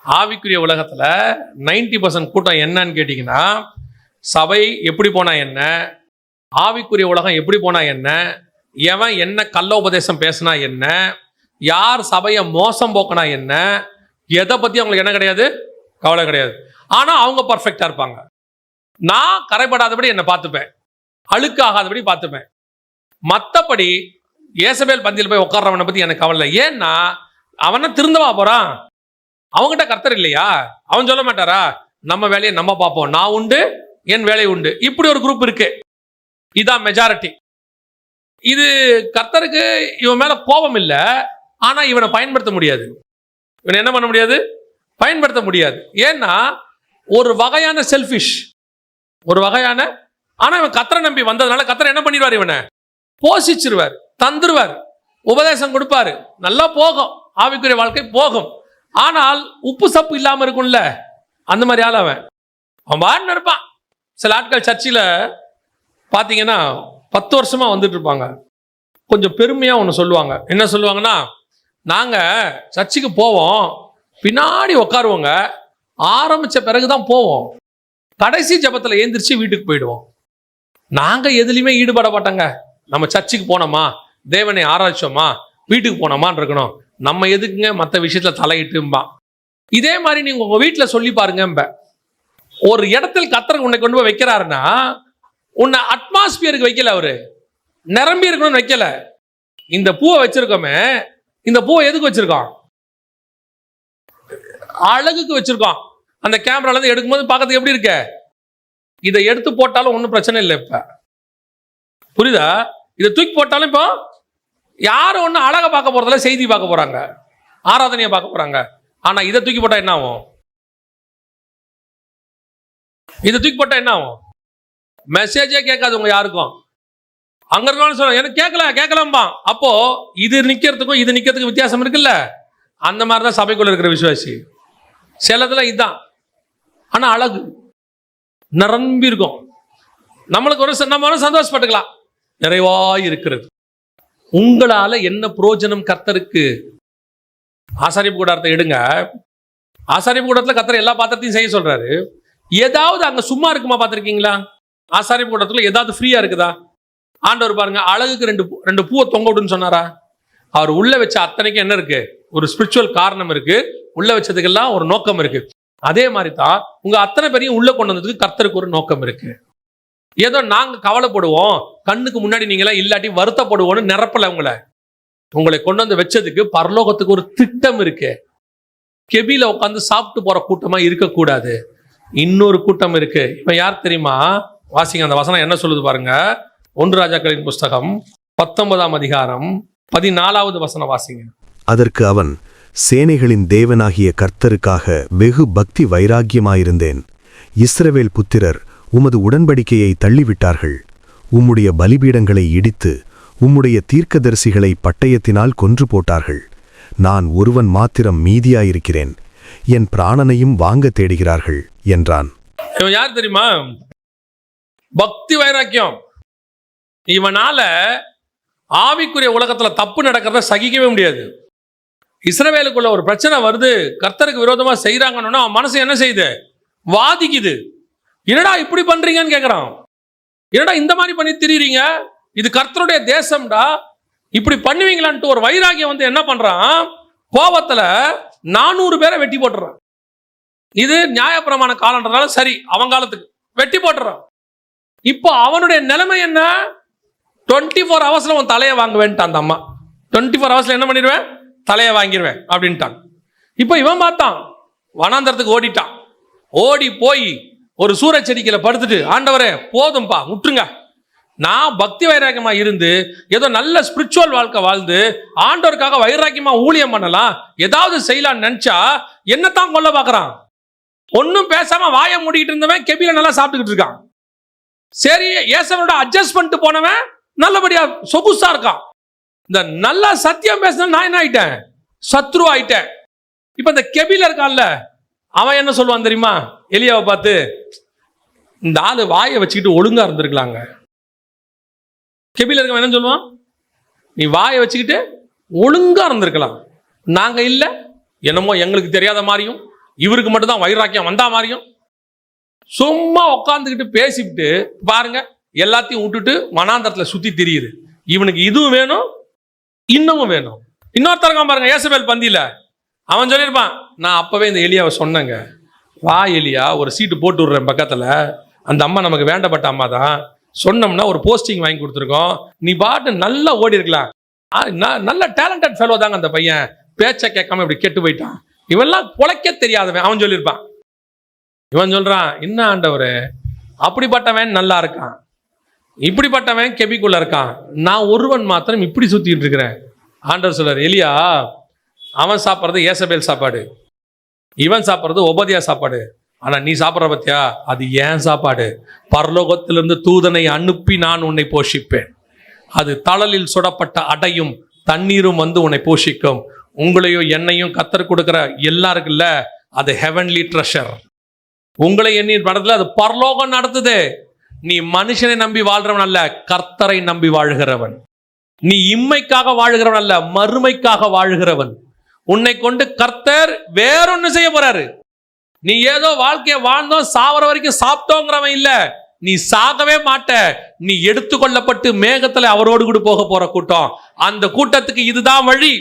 ஆவிக்குரிய உலகத்துல 90% கூட்டம் என்னன்னு கேட்டீங்கன்னா, சபை எப்படி போனா என்ன, ஆவிக்குரிய உலகம் எப்படி போனா என்ன, எவன் என்ன கள்ள உபதேசம் பேசினா என்ன, யார் சபையை மோசம் போக்கினா என்ன, எதை பத்தி அவங்களுக்கு என்ன கிடையாது, கவலை கிடையாது. ஆனா அவங்க பர்ஃபெக்டா இருப்பாங்க. நான் கரைபடாதபடி என்னை பார்த்துப்பேன், அழுக்காகாதபடி பார்த்துப்பேன். மற்றபடி ஏசபேல் பந்தியில் போய் உட்கார்றவனை பத்தி எனக்கு கவலை இல்லை. ஏன்னா அவனை திருந்தவா போறான், அவங்ககிட்ட கர்த்தர் இல்லையா? அவன் சொல்ல மாட்டாரா, நம்ம வேலையை நம்ம பார்ப்போம், நான் உண்டு என் வேலை உண்டு. இப்படி ஒரு குரூப் இருக்கு. இதான் மெஜாரிட்டி. இது கர்த்தருக்கு இவன் மேல கோபம் இல்லை, ஆனா இவனை பயன்படுத்த முடியாது. இவனை என்ன பண்ண முடியாது, பயன்படுத்த முடியாது. ஏன்னா ஒரு வகையான செல்ஃபிஷ், ஒரு வகையான. ஆனா இவன் கர்த்தரை நம்பி வந்ததுனால கர்த்தர் என்ன பண்ணிடுவார், இவனை போஷிச்சிருவார், தந்துருவார், உபதேசம் கொடுப்பாரு, நல்லா போகும், ஆவிக்குரிய வாழ்க்கை போகும். ஆனால் உப்பு சப்பு இல்லாம இருக்கும்ல, அந்த மாதிரி ஆள் அவன் பாட்டு இருப்பான். சில ஆட்கள் சர்ச்சில் பார்த்தீங்கன்னா 10 வருஷமா வந்துட்டு இருப்பாங்க. கொஞ்சம் பெருமையா ஒன்று சொல்லுவாங்க. என்ன சொல்லுவாங்கன்னா, நாங்க சர்ச்சுக்கு போவோம், பின்னாடி உட்காருவோங்க, ஆரம்பிச்ச பிறகுதான் போவோம், கடைசி ஜபத்தில் ஏந்திரிச்சு வீட்டுக்கு போயிடுவோம். நாங்க எதுலையுமே ஈடுபட மாட்டோங்க. நம்ம சர்ச்சுக்கு போனோமா, தேவனை ஆராய்ச்சோமா, வீட்டுக்கு போனோமான்னு இருக்கணும். நம்ம எதுக்குங்க மற்ற விஷயத்துல தலையிட்டும்பா. இதே மாதிரி நீங்க உங்க வீட்டில் சொல்லி பாருங்க. ஒரு இடத்தில் கர்த்தர் உன்னை கொண்டு போய் வைக்கிறாருன்னா, உன்னை அட்மாஸ்பியருக்கு வைக்கல, அவரு நிரம்பி இருக்கணும்னு வைக்கல. இந்த பூவை வச்சிருக்கோமே, இந்த பூவை எதுக்கு வச்சிருக்கோம், அழகுக்கு வச்சிருக்கோம். அந்த கேமரால இருந்து எடுக்கும்போது பார்க்கறதுக்கு எப்படி இருக்க, இதை எடுத்து போட்டாலும் ஒன்றும் பிரச்சனை இல்லை. இப்ப புரியுதா? இதை தூக்கி போட்டாலும் இப்போ யாரும் ஒன்றும் அழகை பார்க்க போறதில்ல, செய்தி பார்க்க போறாங்க, ஆராதனையை பார்க்க போறாங்க. ஆனா இதை தூக்கி போட்டா என்ன ஆகும், இதை தூக்கி போட்டா என்ன ஆகும், மெசேஜே கேட்காது உங்க யாருக்கும். அங்க இருக்கணும் சொல்ல, எனக்கு கேட்கலாம்பா. அப்போ இது நிக்கிறதுக்கும் இது நிக்கிறதுக்கும் வித்தியாசம் இருக்குல்ல. அந்த மாதிரிதான் சபைக்குள்ள இருக்கிற விசுவாசி. சிலதுல இதுதான், ஆனா அழகு நிரம்பி இருக்கும். நம்மளுக்கு ஒரு நம்ம சந்தோஷப்பட்டுக்கலாம், நிறைவாய் இருக்கிறது. உங்களால என்ன பிரயோஜனம் கர்த்தருக்கு? ஆசாரிப்பு கூடாரத்தை எடுங்க. ஆசாரிப்பு கூடத்துல கர்த்தர் எல்லா பாத்திரத்தையும் செய்ய சொல்றாரு. ஏதாவது அங்க சும்மா இருக்குமா பார்த்திருக்கீங்களா? ஆசாரிப்பு கூடத்துல ஏதாவது ஃப்ரீயா இருக்குதா? ஆண்டவர் பாருங்க, அழகுக்கு ரெண்டு பூவை தொங்க விடுன்னு சொன்னாரா? அவர் உள்ள வச்ச அத்தனைக்கும் என்ன இருக்கு, ஒரு ஸ்பிரிச்சுவல் காரணம் இருக்கு. உள்ள வச்சதுக்கெல்லாம் ஒரு நோக்கம் இருக்கு. அதே மாதிரி தான் உங்க அத்தனை பேரையும் உள்ள கொண்டு வந்ததுக்கு கர்த்தருக்கு ஒரு நோக்கம் இருக்கு. ஏதோ நாங்க கவலைப்படுவோம், கண்ணுக்கு முன்னாடி நீங்களா இல்லாட்டி வருத்தப்படுவோம்னு நிரப்பல. உங்களை கொண்டு வந்து வச்சதுக்கு பரலோகத்துக்கு ஒரு திட்டம் இருக்கு. கெபில உட்காந்து சாப்பிட்டு போற கூட்டமா இருக்கக்கூடாது. இன்னொரு கூட்டம் இருக்கு. இப்ப யார் தெரியுமா? வாசிங்க, அந்த வசனம் என்ன சொல்லுது பாருங்க. 1 ராஜாக்களின் புஸ்தகம் 19ஆம் அதிகாரம் 14வது வசனம் வாசிங்க. அதற்கு அவன், சேனைகளின் தேவனாகிய கர்த்தருக்காக வெகு பக்தி வைராக்கியமாயிருந்தேன். இஸ்ரவேல் புத்திரர் உமது உடன்படிக்கையை தள்ளிவிட்டார்கள். உம்முடைய பலிபீடங்களை இடித்து உம்முடைய தீர்க்கதரிசிகளை பட்டயத்தினால் கொன்று போட்டார்கள். நான் ஒருவன் மாத்திரம் மீதியாயிருக்கிறேன், என் பிராணனையும் வாங்க தேடுகிறார்கள் என்றான். இவன் யார் தெரியுமா? பக்தி வைராக்கியம். இவனால ஆவிக்குரிய உலகத்துல தப்பு நடக்கிறத சகிக்கவே முடியாது. இஸ்ரவேலுக்குள்ள ஒரு பிரச்சனை வருது, கர்த்தருக்கு விரோதமா செய்யறாங்கன்னா அவன் மனசு என்ன செய்யுது, வாதிக்குது. என்னடா இப்படி பண்றீங்கன்னு கேட்கிறான். என்னடா இந்த மாதிரி பண்ணி திரியுறீங்க, இது கர்த்தருடைய தேசம்டா, இப்படி பண்ணுவீங்களான்ட்டு ஒரு வைராகியம் வந்து என்ன பண்றான், கோபத்துல 400 பேரை வெட்டி போட்டுறான். இது நியாயப்பிரமாண காலன்றதால சரி, அவன் காலத்துக்கு வெட்டி போட்டுறான். இப்போ அவனுடைய நிலைமை என்ன, 24 ஹவர்ஸ்ல உன் தலையை வாங்குவேன்ட்டான் அந்த அம்மா. 24 ஹவர்ஸ்ல என்ன பண்ணிடுவேன், தலையை வாங்கிடுவேன் அப்படின்ட்டான். இப்போ இவன் பார்த்தான், வனாந்தரத்துக்கு ஓடிட்டான். ஓடி போய் ஒரு சூரச்செடிக்கையில படுத்துட்டு, ஆண்டவரே போதும்பா முட்டுங்க, நான் பக்தி வைராக்கியமா இருந்து ஏதோ நல்ல ஸ்பிரிச்சுவல் வாழ்க்கை வாழ்ந்து ஆண்டவருக்காக வைராக்கியமா ஊழியம் பண்ணலாம், ஏதாவது செய்யலாம்னு நினைச்சா என்னத்தான் கொல்ல பார்க்கறான். ஒன்னும் பேசாம வாயை மூடிக்கிட்டு இருந்தவன் கெபில நல்லா சாப்பிட்டுக்கிட்டு இருக்கான். சரி, ஏசவனோட அட்ஜஸ்ட் பண்ணிட்டு போனவன் நல்லபடியா சொகுசா இருக்கான். இந்த நல்லா சத்தியம் பேசின நான் என்ன ஆயிட்டேன், சத்ரு ஆயிட்டேன். இப்ப இந்த கெபில இருக்கான்ல, அவன் என்ன சொல்லுவான் தெரியுமா? எலியாவை பார்த்து, இந்த ஆளு வாயை வச்சுக்கிட்டு ஒழுங்கா இருந்திருக்கலாங்க. கெபில இருக்கவன் என்ன சொல்லுவான், நீ வாயை வச்சுக்கிட்டு ஒழுங்கா இருந்திருக்கலாம், நாங்க இல்ல என்னமோ எங்களுக்கு தெரியாத மாதிரியும் இவருக்கு மட்டும்தான் வைராக்கியம் வந்தா மாதிரியும் சும்மா உட்காந்துக்கிட்டு பேசிவிட்டு பாருங்க, எல்லாத்தையும் விட்டுட்டு வனாந்தரத்துல சுத்தி திரியுது. இவனுக்கு இதுவும் வேணும், இன்னமும் வேணும். இன்னொருத்தருக்கான் பாருங்க, ஏசபேல் பந்தியில அவன் சொல்லியிருப்பான், நான் அப்பவே இந்த எலியாவை சொன்னேங்க, வா எலியா ஒரு சீட்டு போட்டு விடுறேன் பக்கத்துல, அந்த அம்மா நமக்கு வேண்டப்பட்ட அம்மா தான், சொன்னோம்னா ஒரு போஸ்டிங் வாங்கி கொடுத்துருக்கோம், நீ பாட்டு நல்லா ஓடி இருக்கலாம். நல்ல டேலண்டட் ஃபெலோ தாங்க அந்த பையன், பேச்சை கேட்காம இப்படி கெட்டு போயிட்டான், இவெல்லாம் பொழைக்க தெரியாதவன் அவன் சொல்லியிருப்பான். இவன் சொல்றான், என்ன ஆண்டவரே, அப்படிப்பட்டவன் நல்லா இருக்கான், இப்படிப்பட்டவன் கெபிக்குள்ள இருக்கான், நான் ஒருவன் மாத்திரம் இப்படி சுத்திட்டு இருக்கிறேன். ஆண்டவர் சொல்றார், எலியா அவன் சாப்பிட்றது ஏசபேல் சாப்பாடு, இவன் சாப்பிட்றது ஒபதியா சாப்பாடு, ஆனா நீ சாப்பிட்ற பத்தியா அது ஏன் சாப்பாடு. பரலோகத்திலிருந்து தூதனை அனுப்பி நான் உன்னை போஷிப்பேன், அது தழலில் சுடப்பட்ட அடையும் தண்ணீரும் வந்து உன்னை போஷிக்கும். உங்களையும் என்னையும் கத்தர் கொடுக்கிற எல்லாருக்குல்ல, அது ஹெவன்லி ட்ரெஷர். உங்களை எண்ணி படத்துல அது பரலோகம் நடத்துது. நீ மனுஷனை நம்பி வாழ்றவன் அல்ல, கர்த்தரை நம்பி வாழுகிறவன். நீ இம்மைக்காக வாழுகிறவன் அல்ல, மறுமைக்காக வாழுகிறவன். உன்னை கொண்டு கர்த்தர் வேறொன்னு செய்ய போறாரு. நீ ஏதோ வாழ்க்கைய வாழ்ந்தோம் சாவர வரைக்கும் சாப்பிட்டோங்கிறவன் இல்ல, நீ சாகவே மாட்ட, நீ எடுத்துக்கொள்ளப்பட்டு மேகத்துல அவரோடு கூட போக போற கூட்டம். அந்த கூட்டத்துக்கு இதுதான் வழி,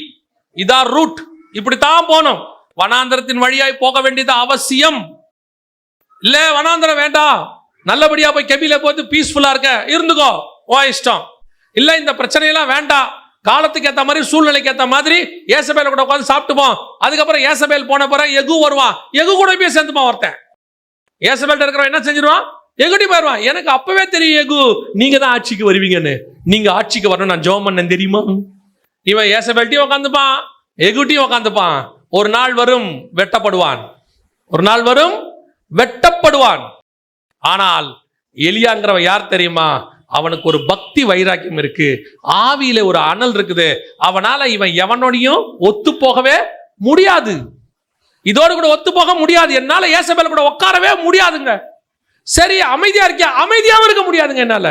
இதான் ரூட், இப்படித்தான் போனோம். வனாந்தரத்தின் வழியாய் போக வேண்டியது அவசியம். இல்ல வனாந்தரம் வேண்டாம், நல்லபடியா போய் கெபில போட்டு பீஸ்ஃபுல்லா இருக்க இருந்துக்கோ, ஓ இஷ்டம். இல்ல இந்த பிரச்சனையெல்லாம் வேண்டாம், காலத்துக்கு ஏற்ற மாதிரி சூழ்நிலைக்கு ஏற்ற மாதிரி ஏசபேல் கூட உட்காந்து சாப்பிட்டுப்போம். அதுக்கப்புறம் ஏசபேல் போன பிறகு எகு வருவான், எகு கூட போய் சேர்ந்துப்பான் ஒருத்தன். ஏசபேல் இருக்கிறவன் என்ன செஞ்சிருவான், எகுடி போயிருவான். எனக்கு அப்பவே தெரியும் எகு நீங்க தான் ஆட்சிக்கு வருவீங்கன்னு, நீங்க ஆட்சிக்கு வரணும் நான் ஜெபம் பண்ணேன் தெரியுமா. இவன் ஏசபேல்ட்டியும் உட்காந்துப்பான், எகுட்டியும் உட்காந்துப்பான். ஒரு நாள் வரும் வெட்டப்படுவான், ஒரு நாள் வரும் வெட்டப்படுவான். ஆனால் எலியாங்கிறவன் யார் தெரியுமா, அவனுக்கு ஒரு பக்தி வைராக்கியம் இருக்கு, ஆவியில ஒரு அனல் இருக்குது. அவனால இவன் எவனோடையும் ஒத்து போகவே முடியாது, இதோடு கூட ஒத்து போக முடியாது. என்னால ஏசபேல் கூட உட்காரவே முடியாதுங்க. சரி அமைதியா இருக்கியா, அமைதியாவும் இருக்க முடியாதுங்க என்னால.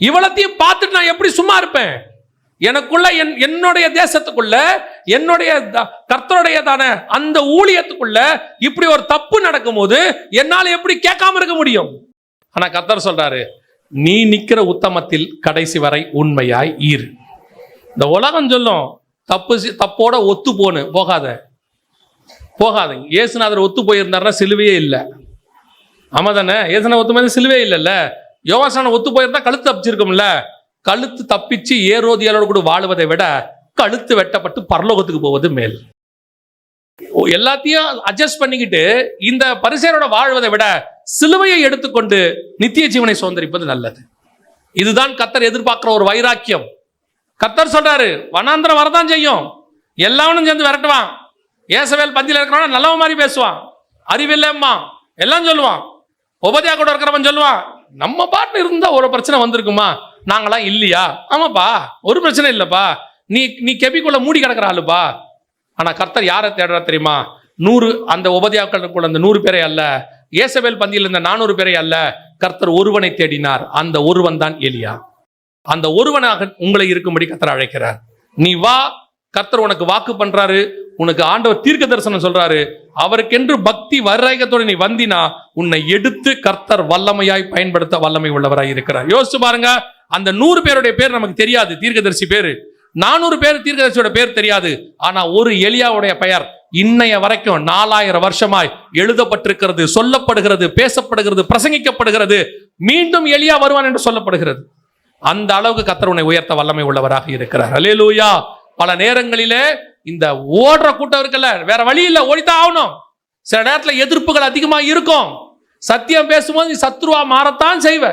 இவ்வளத்தையும் பார்த்துட்டு நான் எப்படி சும்மா இருப்பேன். எனக்குள்ள என்னுடைய தேசத்துக்குள்ள என்னுடைய கர்த்தருடையதான அந்த ஊழியத்துக்குள்ள இப்படி ஒரு தப்பு நடக்கும் போது என்னால எப்படி கேட்காம இருக்க முடியும். ஆனா கர்த்தர் சொல்றாரு, நீ நிக்கிற உத்தமத்தில் கடைசி வரை உண்மையாய் இரு. இந்த உலகம் சொல்லும் தப்போட ஒத்து போன்னு போகாத. இயேசுநாதர் ஒத்து போயிருந்தாருன்னா சிலுவையே இல்லை. ஆமா தானே, இயேசுநாதர் ஒத்து போய் சிலுவையே இல்லைல்ல. யோவாசான ஒத்து போயிருந்தா கழுத்து தப்பிச்சிருக்கும்ல. கழுத்து தப்பிச்சு ஏரோதியாலோடு கூட வாழுவதை விட கழுத்து வெட்டப்பட்டு பரலோகத்துக்கு போவது மேல். எல்லாத்தையும் அட்ஜஸ்ட் பண்ணிக்கிட்டு இந்த பரிசேரோட வாழ்வதை விட சிலுவையை எடுத்துக்கொண்டு நித்திய ஜீவனை சுதந்திரிப்பது நல்லது. இதுதான் கர்த்தர் எதிர்பார்க்கிற ஒரு வைராக்கியம். கர்த்தர் சொல்றாரு, வனாந்திரம் வரதான் செய்யும், எல்லாவனும் சேர்ந்து விரட்டுவான். ஏசபேல் பந்தியில் இருக்கிறவன நல்லவன் மாதிரி பேசுவான், அறிவில்லம்மா எல்லாம் சொல்லுவான். உபதியா கூட இருக்கிறவன் சொல்லுவான், நம்ம பாட்டு இருந்தா ஒரு பிரச்சனை வந்திருக்குமா, நாங்களாம் இல்லையா. ஆமாப்பா ஒரு பிரச்சனை இல்லப்பா, நீ கெபிக்குள்ள மூடி கிடக்கிற ஆளுப்பா. ஆனா கர்த்தர் யாரை தேடுறா தெரியுமா, 100 அந்த உபதியாக்களுக்குள்ள அந்த 100 பேரை அல்ல, ஏசபேல் பந்தியில் இருந்த 400 பேரை அல்ல, கர்த்தர் ஒருவனை தேடினார். அந்த ஒருவன் தான் எலியா. அந்த ஒருவனாக உங்களை இருக்கும்படி கர்த்தர் அழைக்கிறார். நீ வா, கர்த்தர் உனக்கு வாக்கு பண்றாரு, உனக்கு ஆண்டவர் தீர்க்க தரிசனம் சொல்றாரு. அவருக்கென்று பக்தி வைராக்கியத்தோட நீ வந்தினா உன்னை எடுத்து கர்த்தர் வல்லமையாய் பயன்படுத்த வல்லமை உள்ளவராய் இருக்கிறார். யோசிச்சு பாருங்க, அந்த 100 பேருடைய பேர் நமக்கு தெரியாது, தீர்க்கதரிசி பேரு. 400 பேர் தீர்க்கதரிசியோட பேர் தெரியாது. ஆனா ஒரு எலியாவுடைய பெயர் இன்னைய வரைக்கும் 4000 வருஷமாய் எழுதப்பட்டிருக்கிறது, சொல்லப்படுகிறது, பேசப்படுகிறது, பிரசங்கிக்கப்படுகிறது. மீண்டும் எலியா வருவான் என்று சொல்லப்படுகிறது. அந்த அளவுக்கு கர்த்தர் உன்னை உயர்த்த வல்லமை உள்ளவராக இருக்கிறார். அல்லேலூயா. பல நேரங்களிலே இந்த ஓடுற கூட்டம் இருக்குல்ல, வேற வழி இல்லை, ஓடித்தான் ஆகணும். சில நேரத்துல எதிர்ப்புகள் அதிகமா இருக்கும். சத்தியம் பேசும்போது நீ சத்ருவா மாறத்தான் செய்வ.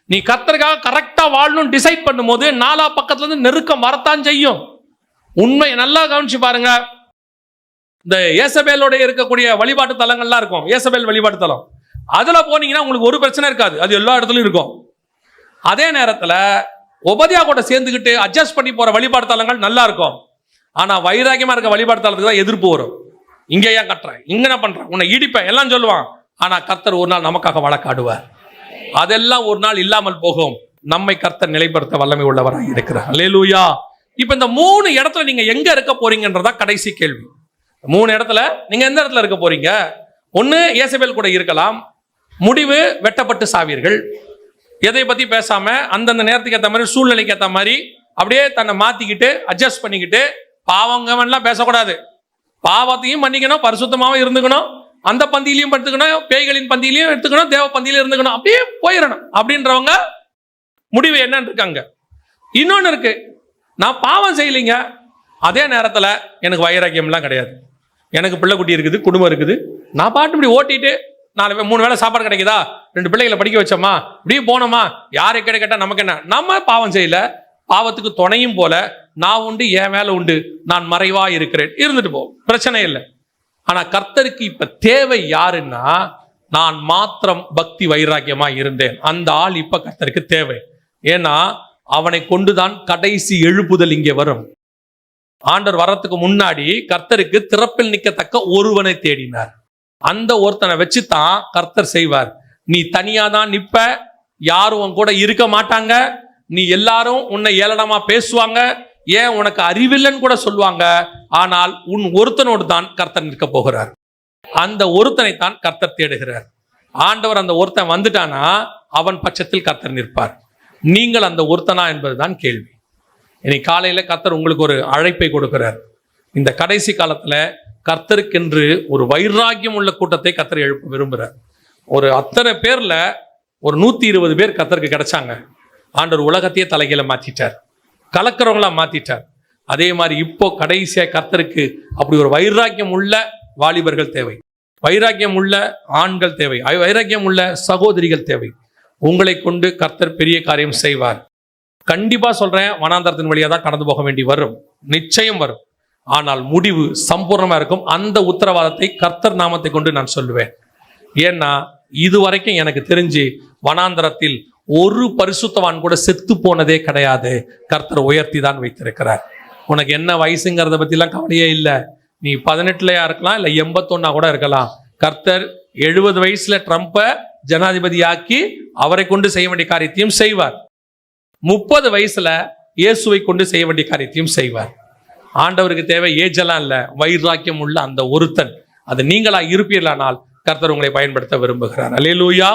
நீ கர்த்தருக்காக கரெக்டா வாழணும் டிசைட் பண்ணும்போது 4 பக்கத்துல இருந்து நெருக்கம் வரத்தான் செய்யும். உண்மை நல்லா கவனிச்சு பாருங்க. இந்த ஏசபேலோட இருக்கக்கூடிய வழிபாட்டு தலங்கள்லாம் இருக்கும், ஏசபேல் வழிபாட்டு தலம். அதுல போனீங்கன்னா உங்களுக்கு ஒரு பிரச்சனை இருக்காது, அது எல்லா இடத்துலயும் இருக்கும். அதே நேரத்துல உபதியா கூட சேர்ந்துக்கிட்டு அட்ஜஸ்ட் பண்ணி போற வழிபாட்டு தலங்கள் நல்லா இருக்கும். ஆனா வைராக்கியமா இருக்க வழிபாட்டு தலத்துக்கு தான் எதிர்ப்பு வரும். இங்க ஏன் கட்டுறேன், இங்க என்ன பண்றேன், உன்னை இடிப்பேன் எல்லாம் சொல்லுவான். ஆனா கர்த்தர் ஒரு நாள் நமக்காக வழக்காடுவார். அதெல்லாம் ஒரு நாள் இல்லாமல் போகும். நம்மை கர்த்தர் நிலைப்படுத்த வல்லமை உள்ளவராக இருக்கிறார். அல்லேலூயா. இப்ப இந்த 3 இடத்துல நீங்க எங்க இருக்க போறீங்கன்றதா கடைசி கேள்வி. 3 இடத்துல நீங்க எந்த இடத்துல இருக்க போறீங்க? ஒண்ணு ஏசபேல் கூட இருக்கலாம், முடிவு வெட்டப்பட்டு சாவீர்கள். எதை பத்தி பேசாம அந்தந்த நேரத்துக்கு ஏற்ற மாதிரி, சூழ்நிலைக்கு ஏற்ற மாதிரி அப்படியே தன்னை மாத்திக்கிட்டு அட்ஜஸ்ட் பண்ணிக்கிட்டு, பாவங்கலாம் பேசக்கூடாது, பாவத்தையும் பண்ணிக்கணும், பரிசுத்தமாவும் இருந்துக்கணும், அந்த பந்தியிலையும் படுத்துக்கணும், பேய்களின் பந்தியிலையும் எடுத்துக்கணும், தேவ பந்தியிலையும் இருந்துக்கணும், அப்படியே போயிடணும் அப்படின்றவங்க முடிவு என்னன்னு இருக்காங்க. இன்னொன்னு இருக்கு, நான் பாவம் செய்யலைங்க, அதே நேரத்துல எனக்கு வைராக்கியம்லாம் கிடையாது, எனக்கு பிள்ளை குட்டி இருக்குது, குடும்பம் இருக்குது, நான் பாட்டு இப்படி ஓட்டிட்டு 3 வேளை சாப்பாடு கிடைக்குதா, 2 பிள்ளைகளை படிக்க வச்சோமா, இப்படியே போனோமா, யாரை கேட்டா நமக்கு என்ன, நம்ம பாவம் செய்யல, பாவத்துக்கு துணையும் போல, நான் உண்டு என் வேலை உண்டு, நான் மறைவா இருக்கிறேன், இருந்துட்டு போ, பிரச்சனை இல்லை. ஆனா கர்த்தருக்கு இப்ப தேவை யாருன்னா, நான் மாத்திரம் பக்தி வைராக்கியமா இருந்தேன், அந்த ஆள் இப்ப கர்த்தருக்கு தேவை. ஏன்னா அவனை கொண்டுதான் கடைசி எழுப்புதல் இங்கே வரும். ஆண்டவர் வரத்துக்கு முன்னாடி கர்த்தருக்கு திறப்பில் நிற்கத்தக்க ஒருவனை தேடினார். அந்த ஒருத்தனை வச்சுதான் கர்த்தர் செய்வார். நீ தனியா தான் நிப்ப, யாரும் உன் கூட இருக்க மாட்டாங்க, நீ எல்லாரும் உன்னை ஏளனமா பேசுவாங்க, ஏன் உனக்கு அறிவில்லைன்னு கூட சொல்லுவாங்க. ஆனால் உன் ஒருத்தனோடு தான் கர்த்தர் நிற்க போகிறார். அந்த ஒருத்தனை தான் கர்த்தர் தேடுகிறார். ஆண்டவர் அந்த ஒருத்தன் வந்துட்டானா அவன் பட்சத்தில் கர்த்தர் நிற்பார். நீங்கள் அந்த ஒருத்தனா என்பதுதான் கேள்வி. இன்னைக்கு காலையில கர்த்தர் உங்களுக்கு ஒரு அழைப்பை கொடுக்கிறார். இந்த கடைசி காலத்துல கர்த்தருக்கென்று ஒரு வைராக்கியம் உள்ள கூட்டத்தை கர்த்தர் எழுப்ப விரும்புகிறார். ஒரு அத்தனை பேர்ல ஒரு 120 பேர் கர்த்தருக்கு கிடைச்சாங்க. ஆண்டவர் உலகத்தையே தலைகீழ மாத்திட்டார், கலக்கிறவங்களா மாத்திட்டார். அதே மாதிரி இப்போ கடைசியா கர்த்தருக்கு அப்படி ஒரு வைராக்கியம் உள்ள வாலிபர்கள் தேவை, வைராக்கியம் உள்ள ஆண்கள் தேவை, வைராக்கியம் உள்ள சகோதரிகள் தேவை. உங்களை கொண்டு கர்த்தர் பெரிய காரியம் செய்வார். கண்டிப்பா சொல்றேன், வனாந்தரத்தின் வழியா தான் கடந்து போக வேண்டி வரும், நிச்சயம் வரும். ஆனால் முடிவு சம்பூர்ணமா இருக்கும். அந்த உத்தரவாதத்தை கர்த்தர் நாமத்தை கொண்டு நான் சொல்லுவேன். ஏன்னா இதுவரைக்கும் எனக்கு தெரிஞ்சு வனாந்தரத்தில் ஒரு பரிசுத்தவான் கூட செத்து போனதே கிடையாது. கர்த்தர் உயர்த்தி தான் வைத்திருக்கிறார். உனக்கு என்ன வயசுங்கிறத பத்திலாம் கவலையே இல்லை. நீ 18லயா இருக்கலாம், இல்லை 81 கூட இருக்கலாம். கர்த்தர் 70 வயசுல ட்ரம்பை ஜனாதிபதியாக்கி அவரை கொண்டு செய்ய வேண்டிய காரியத்தையும் செய்வார். 30 வயசுல இயேசுவை கொண்டு செய்ய வேண்டிய காரியத்தையும் செய்வார். ஆண்டவருக்கு தேவை ஏஜெல்லாம் இல்லை, வைராக்கியம் உள்ள அந்த ஒருத்தன். அது நீங்களா இருப்பீர்களானால் கர்த்தர் உங்களை பயன்படுத்த விரும்புகிறார். அல்லேலூயா.